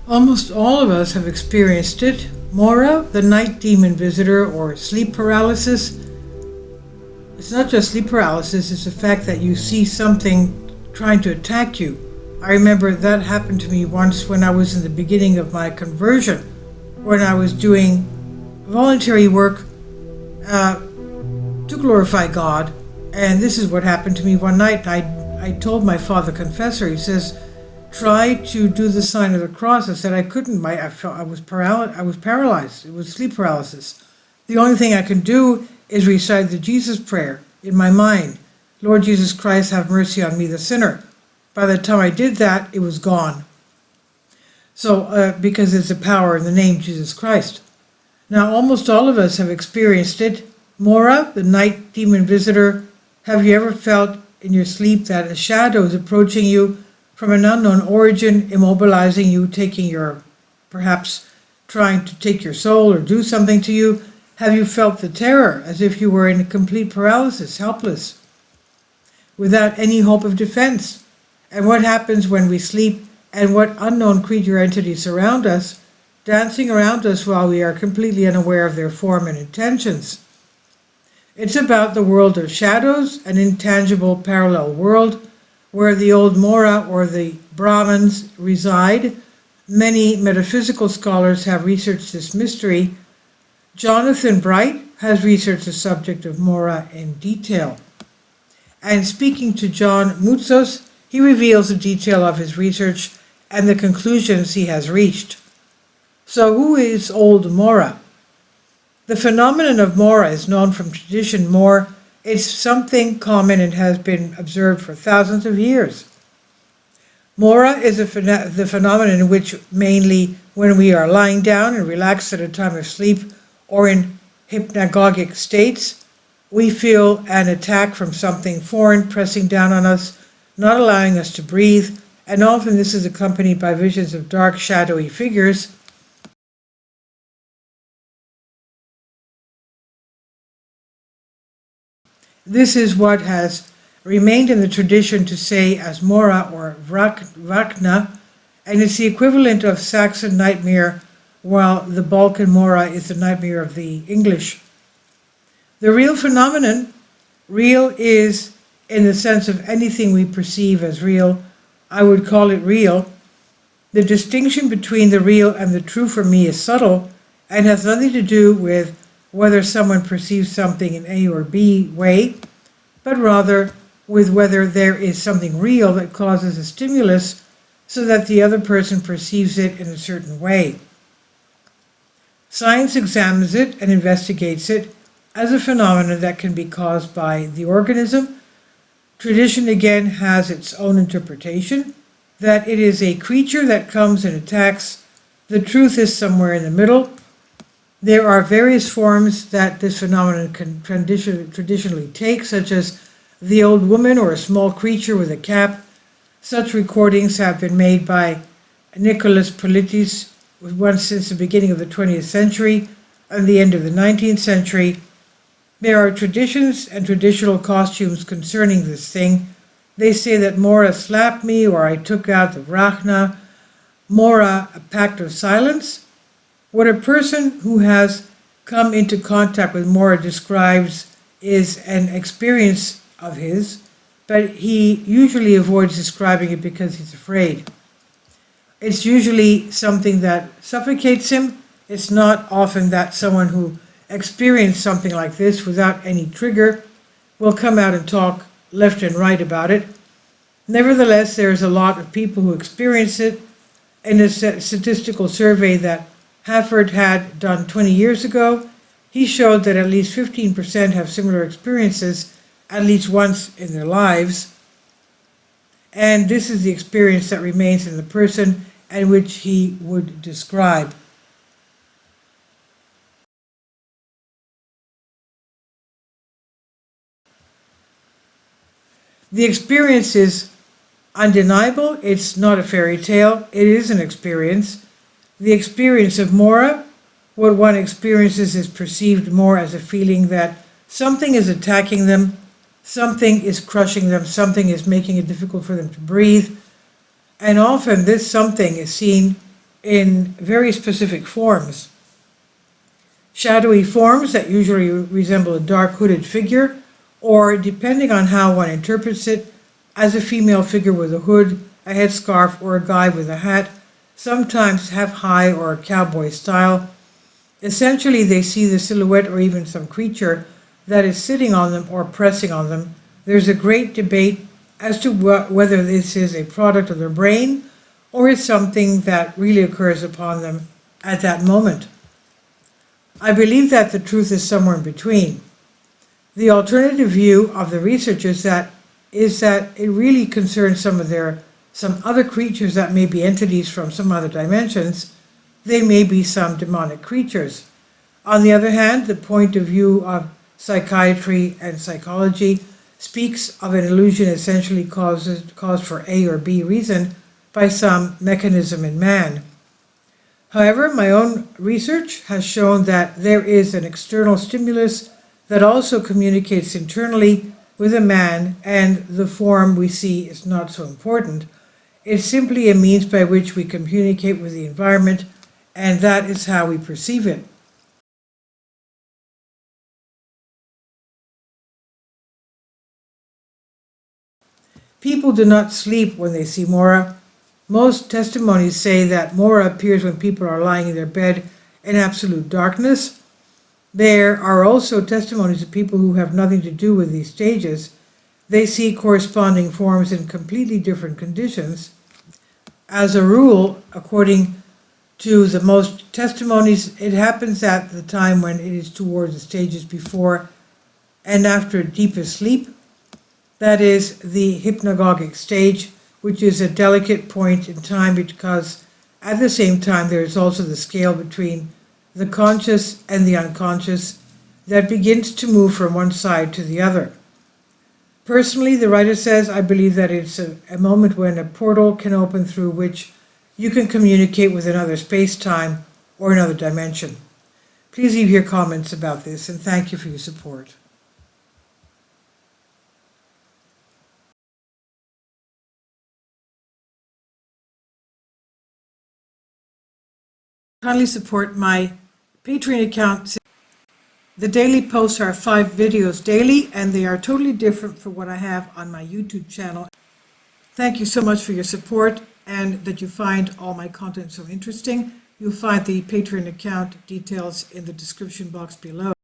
Almost all of us have experienced it. Mora, the night demon visitor, or sleep paralysis. It's not just sleep paralysis, it's the fact that you see something trying to attack you. I remember that happened to me once when I was in the beginning of my conversion, when I was doing voluntary work to glorify God. And this is what happened to me one night. I told my father confessor, he says, try to do the sign of the cross. I said I couldn't. I was paralyzed. It was sleep paralysis. The only thing I can do is recite the Jesus prayer in my mind. Lord Jesus Christ, have mercy on me, the sinner. By the time I did that, it was gone. So, because it's the power in the name Jesus Christ. Now, almost all of us have experienced it. Mora, the night demon visitor, have you ever felt in your sleep that a shadow is approaching you from an unknown origin, immobilizing you, perhaps trying to take your soul or do something to you? Have you felt the terror as if you were in complete paralysis, helpless, without any hope of defense? And what happens when we sleep, and what unknown creature entities surround us, dancing around us while we are completely unaware of their form and intentions? It's about the world of shadows, an intangible parallel world where the old Mora or the Brahmins reside. Many metaphysical scholars have researched this mystery. Jonathan Bright has researched the subject of Mora in detail. And speaking to John Moutsos, he reveals the detail of his research and the conclusions he has reached. So who is old Mora? The phenomenon of Mora is known from tradition more. It's something common and has been observed for thousands of years. Mora is the phenomenon in which mainly when we are lying down and relaxed at a time of sleep or in hypnagogic states, we feel an attack from something foreign pressing down on us, not allowing us to breathe, and often this is accompanied by visions of dark, shadowy figures. This is what has remained in the tradition to say as Mora or Vakna, and it's the equivalent of Saxon nightmare, while the Balkan Mora is the nightmare of the English. The real phenomenon, real is in the sense of anything we perceive as real. I would call it real. The distinction between the real and the true for me is subtle and has nothing to do with whether someone perceives something in A or B way, but rather with whether there is something real that causes a stimulus so that the other person perceives it in a certain way. Science examines it and investigates it as a phenomenon that can be caused by the organism. Tradition again has its own interpretation, that it is a creature that comes and attacks. The truth is somewhere in the middle. There are various forms that this phenomenon can traditionally take, such as the old woman or a small creature with a cap. Such recordings have been made by Nicholas Politis once since the beginning of the 20th century and the end of the 19th century. There are traditions and traditional costumes concerning this thing. They say that Mora slapped me, or I took out the Vrachna. Mora, a pact of silence. What a person who has come into contact with Mora describes is an experience of his, but he usually avoids describing it because he's afraid. It's usually something that suffocates him. It's not often that someone who experienced something like this without any trigger will come out and talk left and right about it. Nevertheless, there's a lot of people who experience it. In a statistical survey that Hafford had done 20 years ago, he showed that at least 15% have similar experiences at least once in their lives. And this is the experience that remains in the person and which he would describe. The experience is undeniable. It's not a fairy tale. It is an experience. The experience of Mora, what one experiences is perceived more as a feeling that something is attacking them, something is crushing them, something is making it difficult for them to breathe. And often this something is seen in very specific forms. Shadowy forms that usually resemble a dark hooded figure, or, depending on how one interprets it, as a female figure with a hood, a headscarf, or a guy with a hat, sometimes have high or a cowboy style. Essentially, they see the silhouette or even some creature that is sitting on them or pressing on them. There's a great debate as to whether this is a product of their brain or is something that really occurs upon them at that moment. I believe that the truth is somewhere in between. The alternative view of the researchers is that it really concerns some other creatures that may be entities from some other dimensions. They may be some demonic creatures. On the other hand, the point of view of psychiatry and psychology speaks of an illusion essentially caused for A or B reason by some mechanism in man. However, my own research has shown that there is an external stimulus that also communicates internally with a man, and the form we see is not so important. It's simply a means by which we communicate with the environment, and that is how we perceive it. People do not sleep when they see Mora. Most testimonies say that Mora appears when people are lying in their bed in absolute darkness. There are also testimonies of people who have nothing to do with these stages. They see corresponding forms in completely different conditions. As a rule, according to the most testimonies, it happens at the time when it is towards the stages before and after deepest sleep. That is the hypnagogic stage, which is a delicate point in time because at the same time there is also the scale between the conscious and the unconscious that begins to move from one side to the other. Personally, the writer says, I believe that it's a moment when a portal can open through which you can communicate with another space-time or another dimension. Please leave your comments about this, and thank you for your support. Kindly support my Patreon account. The daily posts are 5 videos daily, and they are totally different from what I have on my YouTube channel. Thank you so much for your support and that you find all my content so interesting. You'll find the Patreon account details in the description box below.